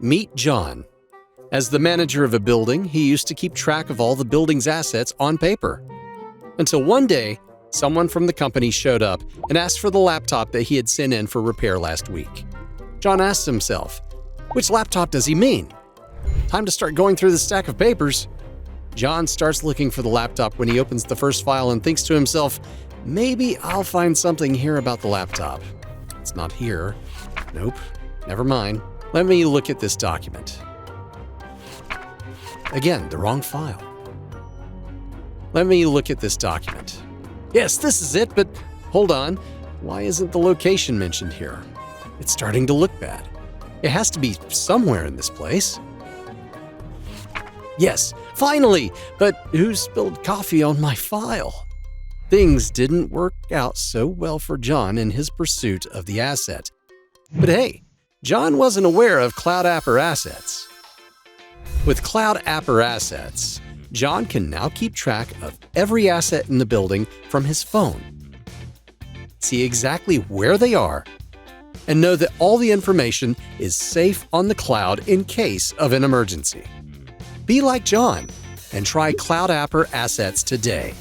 Meet John. As the manager of a building, he used to keep track of all the building's assets on paper. Until one day, someone from the company showed up and asked for the laptop that he had sent in for repair last week. John asked himself, which laptop does he mean? Time to start going through the stack of papers. John starts looking for the laptop when he opens the first file and thinks to himself, maybe I'll find something here about the laptop. It's not here. Nope, never mind. Let me look at this document. Again, the wrong file. Let me look at this document. Yes, this is it, but hold on. Why isn't the location mentioned here? It's starting to look bad. It has to be somewhere in this place. Yes, finally! But who spilled coffee on my file? Things didn't work out so well for John in his pursuit of the asset. But hey, John wasn't aware of CloudApper assets. With CloudApper assets, John can now keep track of every asset in the building from his phone, see exactly where they are, and know that all the information is safe on the cloud in case of an emergency. Be like John and try CloudApper assets today.